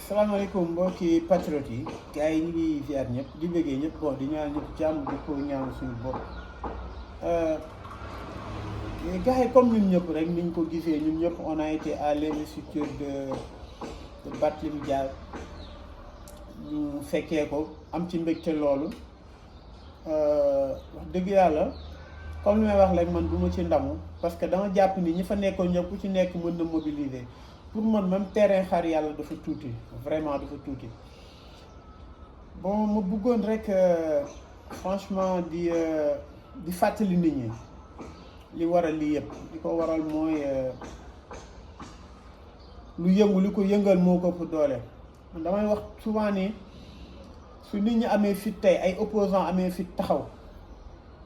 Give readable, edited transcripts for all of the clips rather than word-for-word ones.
salaamaaleykum mbokki patriote yi gars yi ñu ngi ziar ñëpp di bëggee ñëpp bon di ñaan ñëpp jàmm di ko ñaan suñu bopp gars yi comme ñun ñëpp rek niñ ko gisee ñun ñëpp on a été à l'investiture de Barthélémy Dias ñu fekkee ko am ci mbégte loolu wax dëgg yàlla comme li may wax rek man du ma ci ndamu parce que dama jàpp ni ñi fa nekkoon ñëpp ku ci nekk mën na mobiliser pour man même terrain xaar yàlla dafa tuuti vraiment dafa tuuti bon ma bëggoon rek franchement di fàttali nit ñi li waral lii yëpp li ko waral mooy lu yëngu li ko yëngal moo ko ëpp doole damay wax souvent ni su nit ñi amee fit tey ay opposants amee fit taxaw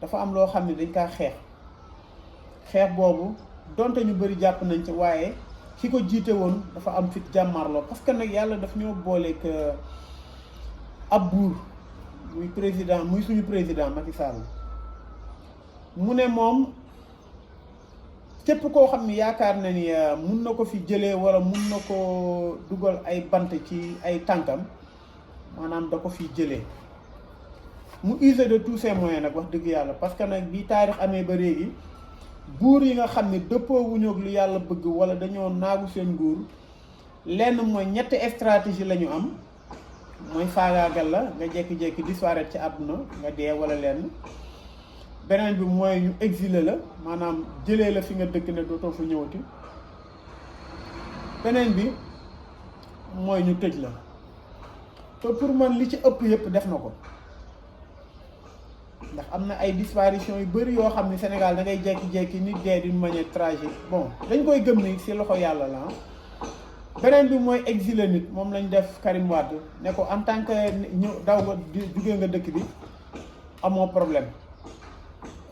dafa am loo xam ne dañ kaa xeex boobu donte ñu bëri jàpp nañ ci waaye ki ko jiite woon dafa am fit jàmmarloo parce que nag yàlla daf ñoo booleeg ab buur muy président muy suñu président Macky Sall mu ne moom képp koo xam ni yaakaar na ni mun na ko fi jëlee wala mun na ko dugal ay bant ci ay tànkam maanaam da ko fi jëlee mu user de tous ses moyens nag wax dëgg yàlla parce que nag bi taarix amee ba léegi buur yi nga xam ne dëppoo wuñu ak lu yàlla bëgg wala dañoo naagu seen nguur lenn mooy ñetti stratégie la ñu am mooy faagaagal la nga jékki-jékki disparaître ci àdduna nga dee wala lenn beneen bi mooy ñu exiler la maanaam jëlee la fi nga dëkk ne dootoo fa ñëwati beneen bi mooy ñu tëj la te pour man li ci ëpp yëpp def na ko ndax am na ay disparition yu bëri yoo xam ne Sénégal da ngay jékki-jékki nit dee d'une manière tragique bon dañ koy gëm ni ci loxo yàlla la beneen bi mooy exilé nit moom lañ def Karim Wade ne ko en tant que ñëw daw nga jugee nga dëkk bi amoo problème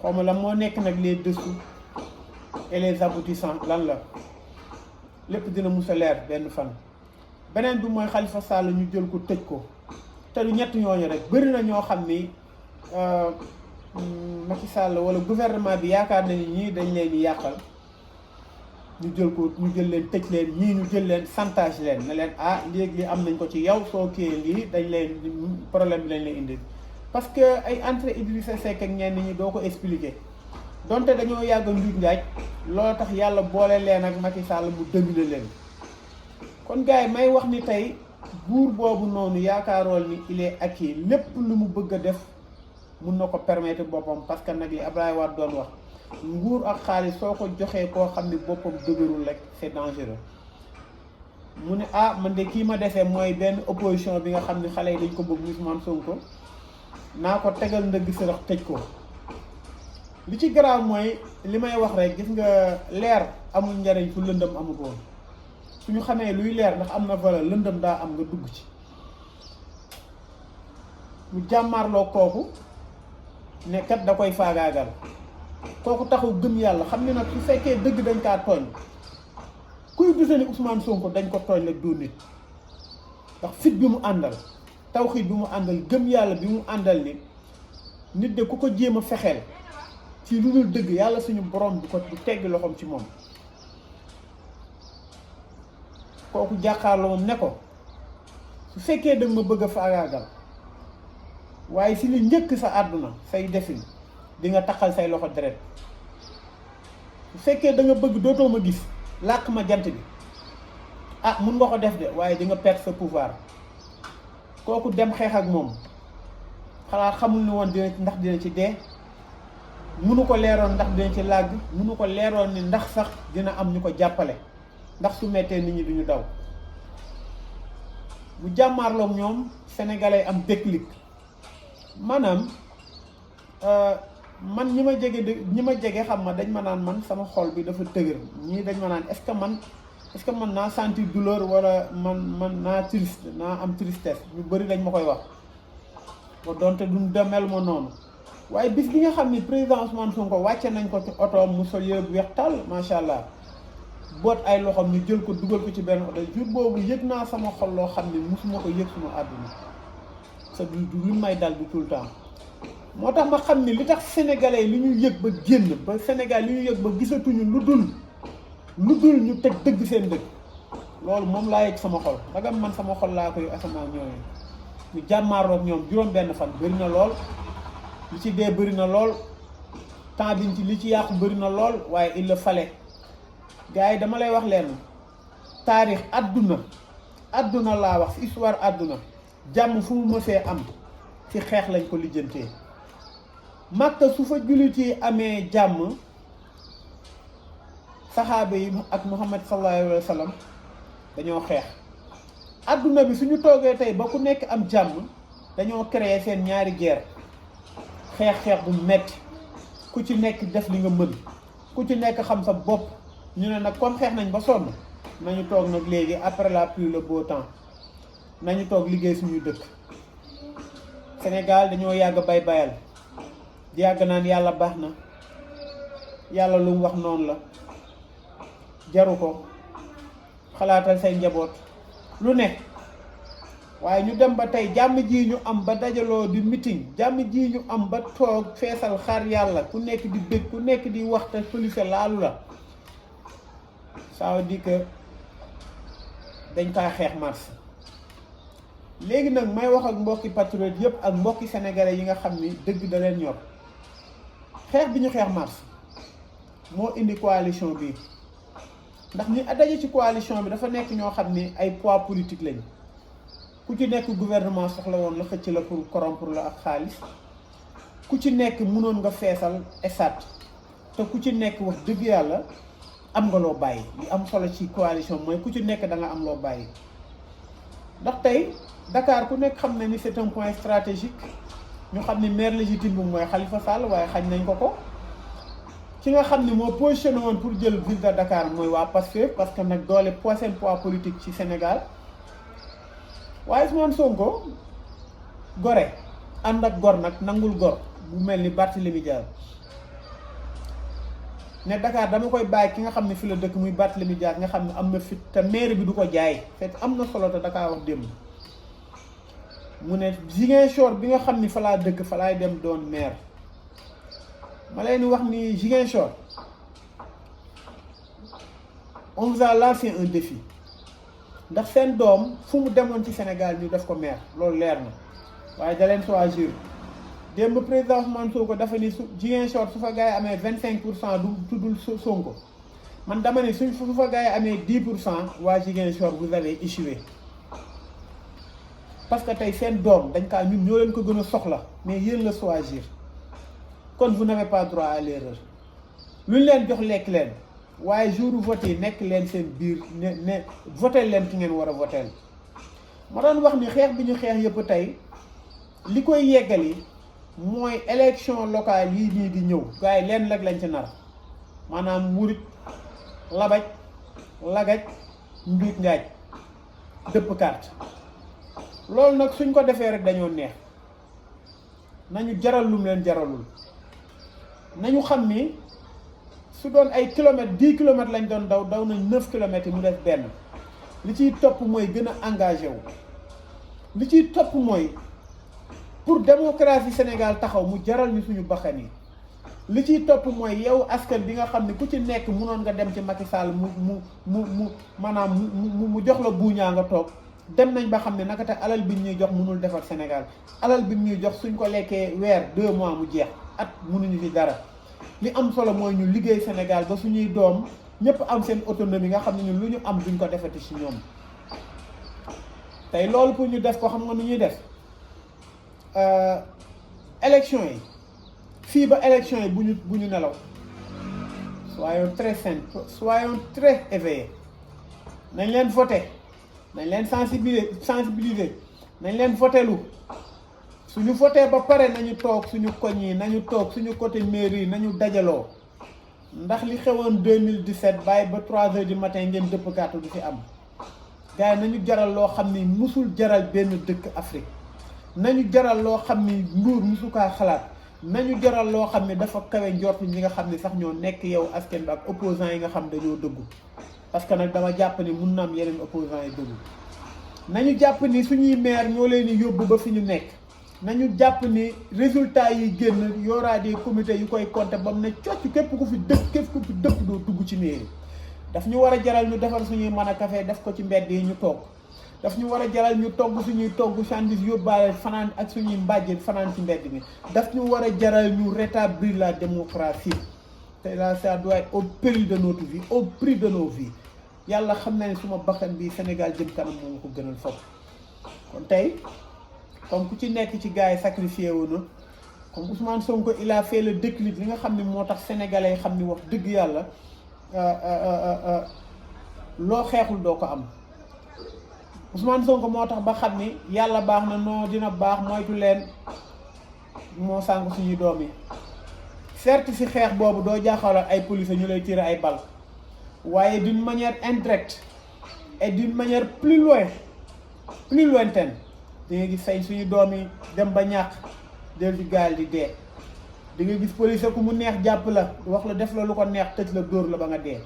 xawma la moo nekk nag les dessous et les aboutissants lan la lépp dina mus a leer benn fan beneen bi mooy Khalifa Sall ñu jël ko tëj ko te du ñett ñooñu rek bëri na ñoo xam ni Macky Sall wala gouvernement bi yaakaar na ni ñii dañ leen di yàqal ñu jël leen tëj leen ñii ñu jël leen chantage leen ne leen léegi li am nañ ko ci yow soo kii lii dañ leen problème bi lañ leen indi parce que ay entrée Idrissa Seck ak ñenn ñi doo ko expliquer donte dañoo yàgg njuuj njaaj loolu tax yàlla boole leen ak Macky Sall mu dominer leen kon gars yi may wax ni tey buur boobu noonu yaakaarool ni il est acquis lépp lu mu bëgg a def mun na ko permettre boppam parce que nag li Abdoulaye Wade doon wax nguur ak xaalis soo ko joxee koo xam ni boppam dëgërul rek c'est dangereux mu ne man de kii ma defee mooy benn opposition bi nga xam ni xale yi dañ ko bëgg Ousmane Sonko naa ko tegal ndëgg sërëx tëj ko li ci garaaw mooy li may wax rek gis nga leer amul njariñ fu lëndëm amul woon suñu xamee luy leer ndax am na valeur lëndëm daa am nga dugg ci mu jàmmaarloo kooku ne kat da koy faagaagal kooku taxu gëm yàlla xam ne nag su fekkee dëgg dañ kaa tooñ kuy dute ni Ousmane Sonko dañ ko tooñ rek doo nit ndax fit bi mu àndal tawxiid bi mu àndal gëm yàlla bi mu àndal ni nit de ku ko jéem a fexeel ci lu dul dëgg yàlla suñu borom du tegg loxoom ci moom kooku jàkkaarloo moom ne ko su fekkee danga ma bëgg a faagaagal waaye si li njëkk sa àdduna say defin di nga taxal say loxo deret su fekkee da nga bëgg dootoo ma gis làq ma jant bi mun nga ko def de waaye di nga perdre sa pouvoir kooku dem xeex ak moom xalaat xamul ni woon ndax dina ci dee munu ko leeroon ndax dina ci làgg munu ko leeroon ni ndax sax dina am ñu ko jàppale ndax su mettee nit ñi duñu daw bu jàmmaarloog ñoom sénégalais am déclic maanaam man ñi ma jege xam ma dañ ma naan man sama xol bi dafa tëgër ñii dañ ma naan est-ce que man naa sentir douleur wala man naa triste naa am tristesse ñu bëri dañ ma koy wax ba donte duñ demel ma noonu waaye bis bi nga xam ni président Ousmane Sonko wàcce nañ ko ci otoom mu sol yére bu weex tàll macha allah boot ay loxoom ñu jël ko dugal ko ci benn oto jour boobu yëg naa sama xol loo xam ne musuma ko yëg suma àdduna sa du lu may dal bi tout le temps moo tax ma xam ni li tax sénégalais li ñu yëg ba génn ba Sénégal li ñu yëg ba gisatuñu lu dul ñu teg dëgg seen dëgg loolu moom laa yëg sama xol dagam man sama xol laa koy asamaan ñooñu ñu jàmmaaroog ñoom juróom benn fan bëri na lool li ci dee bëri na lool temps biñ ci li ci yàqu bëri na lool waaye il le fallait gars yi dama lay wax leen taarix àdduna laa wax ci histoire àdduna jàmm fu mu mësee am ci xeex lañ ko lijjantee Makka su fa jullit yi amee jàmm saxaaba yi ak Muhammad sallallahu alayhi wa sallam dañoo xeex àdduna bi suñu toogee tey ba ku nekk am jàmm dañoo créer seen ñaari guerre xeex bu metti ku ci nekk def li nga mën ku ci nekk xam sa bopp ñu ne nag comme xeex nañ ba sonn nañu toog nag léegi après la pluie le beau temps nañu toog liggéey suñu dëkk Sénégal dañoo yàgg bayal yàgg naan yàlla baax na yàlla lu mu wax noonu la jaru ko xalaatal say njaboot lu nekk waaye ñu dem ba tey jàmm ji ñu am ba dajaloo di meeting jàmm ji ñu am ba toog feesal xaar yàlla ku nekk di bëgg ku nekk di wax te police laalu la ça veut dire que dañ kaa xeex mars léegi nag may wax ak mbokki patriote yëpp ak mbokki sénégalais yi nga xam ni dëgg da leen ñor xeex bi ñu xeex mars moo indi coalition bi ndax ñi daje ci coalition bi dafa nekk ñoo xam ni ay poids politique lañ ku ci nekk gouvernement soxla woon la xëcc la pour corrompre la ak xaalis ku ci nekk mënoon nga feesal esat te ku ci nekk wax dëgg yàlla am nga loo bàyyi li am solo ci coalition mooy ku ci nekk da nga am loo bàyyi ndax tey Dakar ku nekk xam na ni c'est un point stratégique ñu xam ni maire légitime bi mooy Khalifa Sall waaye xañ nañ ko ki nga xam ni moo positionné woon pour jël ville de Dakar mooy waa Pastef parce que nag doole seen poids politique ci Sénégal waaye Ousmane Sonko gore ànd ak gor nag nangul gor bu mel ni Barthélémy Dias ne Dakar dama koy bàyyi ki nga xam ne fi la dëkk muy Barthélémy Dias nga xam ne am na fit te maire bi du ko jaay fekk am na solo te Dakar wax démb mu ne Ziguinchor bi nga xam ni fa laa dëkk fa laay dem doon maire ma leen di wax ni Ziguinchor on vous a lancé un défi ndax seen doom fu mu demoon ci Sénégal ñu def ko maire loolu leer na waaye da leen choisir démb président Ousmane Sonko dafa ni su Ziguinchor su fa gars yi amee 25% du tuddul Sonko man dama ne su fa gars yi amee 10% waa Ziguinchor vous avez échoué parce que tey seen doom dañ kaa ñun ñoo leen ko gën a soxla mais yéen la choisir kon vous n'avez pas droit à l'erreur lu ñu leen jox lekk leen waaye jour vote yi nekk leen seen biir ne voté leen ki ngeen war a voté ma doon wax ni xeex bi ñu xeex yëpp tey li koy yeggali mooy élection locale yii nii di ñëw gars yi leen rek lañ ci nar maanaam wurit labaj lagaj njuuj njaaj dëpp carte loolu nag suñ ko defee rek dañoo neex nañu jaral lum leen jaralul nañu xam ni su doon ay kilomètres 10 kilomètres lañ doon daw nañ 9 kilomètres yi mu def benn li ciy topp mooy gën a engagé wu li ciy topp mooy pour démocratie Sénégal taxaw mu jaral ñu suñu bakkan yi li ciy topp mooy yow askan bi nga xam ne ku ci nekk munoon nga dem ci Macky Sall mu maanaam mu jox la buuñaa nga toog dem nañ ba xam ne naka te alal bi ñuy jox mënul defar Sénégal alal bi ñuy jox suñ ko lekkee weer 2 mois mu jeex at mënuñu ci dara li am solo mooy ñu liggéey Sénégal ba suñuy doom ñëpp am seen autonomie nga xam ne ñun lu ñu am duñ ko defati ci ñoom tey loolu pour ñu def ko xam nga nu ñuy def élection yi fii ba élection yi bu ñu nelaw soyons très simples soyons très éveillés nañ leen voter nañ leen sensibiliser nañ leen votelu suñu voté ba pare nañu toog suñu koñ yi nañu toog suñu côté mairie yi nañu dajaloo ndax li xewoon 2017 bàyyi ba 3 heures du matin ngeen dëpp carte du fi am gars yi nañu jaral loo xam ni musul jaral benn dëkk Afrique nañu jaral loo xam ni nguur musu kaa xalaat nañu jaral loo xam ni dafa kawe njort ñi nga xam ni sax ñoo nekk yow askan bi ak opposants yi nga xam dañoo dëggu parce que nag dama jàpp ni mun na am yeneen opposants yi dëggu nañu jàpp ni suñuy maire ñoo leen di yóbbu ba fi ñu nekk nañu jàpp ni résultat yi génn y aura des comités yu koy compter ba mu ne cocc képp ku fi dëkk doo dugg ci mairie daf ñu war a jaral ñu defar suñuy mën a café def ko ci mbedd yi ñu toog daf ñu war a jaral ñu togg suñuy togg sandwich yóbbaale fanaan ak suñuy mbàjj fanaan ci mbedd mi daf ñu war a jaral ñu rétablir la démocratie te là ça doit être au péril de notre vie au prix de nos vies yàlla xam na ne suma bakkan bi Sénégal jëm kanam moo ko gënal foofu kon tey comme ku ci nekk ci gars yi sacrifié wu na comme Ousmane Sonko il a fait le déclic li nga xam ne moo tax sénégalais yi xam ni wax dëgg yàlla loo xeexul doo ko am Ousmane Sonko moo tax ba xam ni yàlla baax na non dina baax moytu leen moo sànq suñuy doom yi certes si xeex boobu doo jaaxalal ay police ñu lay tirer ay bal waaye d'une manière indirecte et d'une manière plus lointaine di nga gis say suñu doom yi dem ba ñàkk del di gaal di dee di nga gis police ku mu neex jàpp la wax la def la lu ko neex tëj la dóor la ba nga dee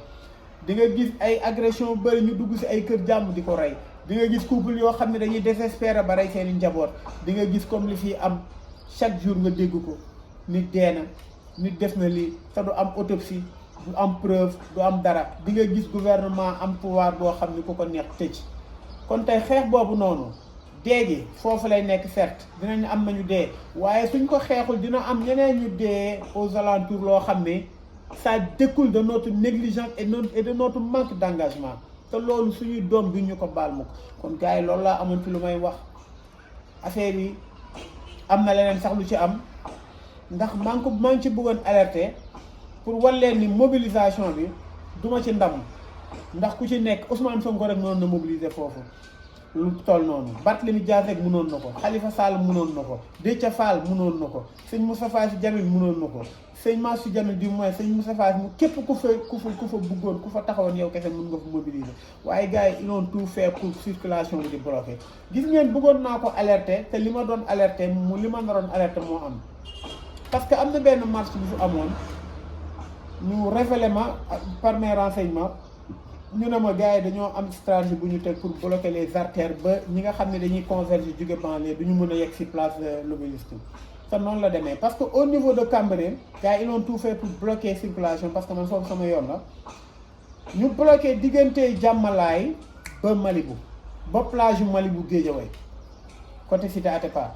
di nga gis ay agression bëri ñu dugg si ay kër jàmm di ko rey di nga gis couple yoo xam ne dañuy désespérer ba rey seeni njaboot di nga gis comme li fii am chaque jour nga dégg ko nit dee na nit def na lii te du am autopsie du am preuve du am dara di nga gis gouvernement am pouvoir boo xam ni ku ko neex tëj kon tey xeex boobu noonu dee gi foofu lay nekk certes dinañ am nañu dee waaye suñ ko xeexul dina am ñeneen ñu dee aux alentours loo xam ne ça découle de notre négligence et de notre manque d'engagement te loolu suñuy doom bi ñu ko baal ma ko kon gars yi loolu laa amoon ci lu may wax affaire yi am na leneen sax lu ci am ndax maa ngi ci bëggoon alerter pour wan leen ni mobilisation bi duma ci ndam ndax ku ci nekk Ousmane Sonko rek mënoon na mobiliser foofu lu toll noonu Barthélémy Dias rek mënoon na ko Khalifa Sall mënoon na ko Déthié Fall mënoon na ko sëñ Moustapha Sy Djamil mënoon na ko sëñ Mansour Djamil du moins sëñ Moustapha Sy mu képp ku fa bëggoon ku fa taxawoon yow kese mën nga fa mobiliser waaye gars yi ils ont tout fait pour circulation bi di bloqué gis ngeen bëggoon naa ko alerter te li ma doon alerter li ma naroon alerter moo am parce que am na benn marche bi fi amoon ñu révélé ma par mes renseignements ñu ne ma gars yi dañoo am stratégie bu ñu teg pour bloquer les artères ba ñi nga xam ne dañuy converger jóge banlieue du ñu mën a yegg ci place de l'Obélisque te noonu la demee parce que au niveau de Cambérène gars yi ils ont tout fait pour bloquer circulation parce que man foofu sama yoon la ñu bloqué diggante Jàmmalaay ba Malibu ba plage yu Malibu Guédiawaye côté Cité Atepa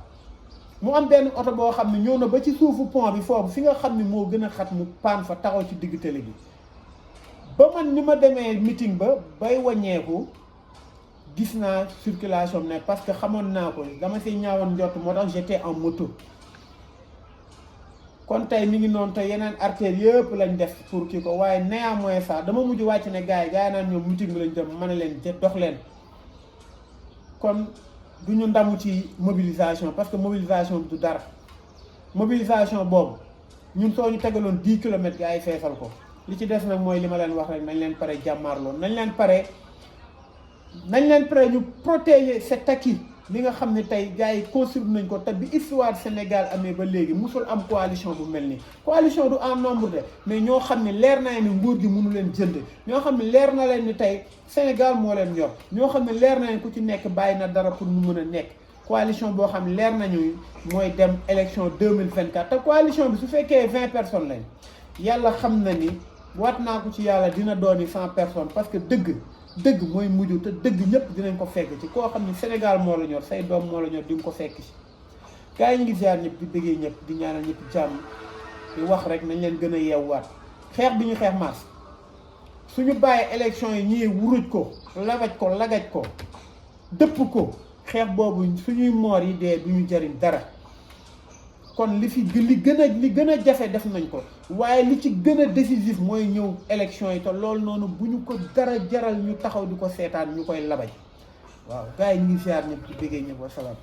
mu am benn oto boo xam ne ñëw na ba ci suufu pont bi foofu fi nga xam ne moo gën a xat mu paan fa taxaw ci digg télé bi ba man ni ma demee meeting ba bay wàññeeku gis naa circulation ne parce que xamoon naa ko dama si ñaawoon njott moo tax j'étais en moto kon tey mi ngi noonu te yeneen artères yëpp lañ def pour kii ko waaye néanmoins ça dama mujj wàcc ne gars yi naan ñoom meeting bi lañ dem mën a leen dox leen kon du ñu ndamu ci mobilisation parce que mobilisation bi du dara mobilisation boobu ñun soo ñu tegaloon 10 kilomètres gars yi feesal ko li ci des nag mooy li ma leen wax rek nañ leen pare jàmmaarloo nañ leen pare ñu protéger cet acquis li nga xam ne tey gars yi construire nañ ko te bi histoire Sénégal amee ba léegi musul am coalition bu mel nii coalition du en nombre de mais ñoo xam ne leer na ni nguur gi mënu leen jënd ñoo xam ne leer na leen ni tey Sénégal moo leen yor ñoo xam ne leer na leen ku ci nekk bàyyi na dara pour ñu mën a nekk coalition boo xam ne leer nañu mooy dem élection 2024 te coalition bi su fekkee 20 personnes lañ yàlla xam na ni waat naa ko ci yàlla dina dooni 100 personnes parce que dëgg mooy mujj te dëgg ñëpp dinañ ko fekk ci koo xam ne Sénégal moo la ñor say doom moo la ñor di nga ko fekk ci gars yi ñu ngi ziar ñëpp di bëggee ñëpp di ñaanal ñëpp jàmm di wax rek nañ leen gën a yeewwaat xeex bi ñu xeex mars suñu bàyyi élection yi ñii wuruj ko lagaj ko dëpp ko xeex boobu suñuy moor yi dee du ñu jariñ dara kon li gën a jafe def nañ ko waaye li ci gën a décisif mooy ñëw élection yi te loolu noonu bu ñu ko dara jaral ñu taxaw di ko seetaan ñu koy labaj waaw gars yi ñu ngi ziar ñëpp di bëggee ñëpp wa salaam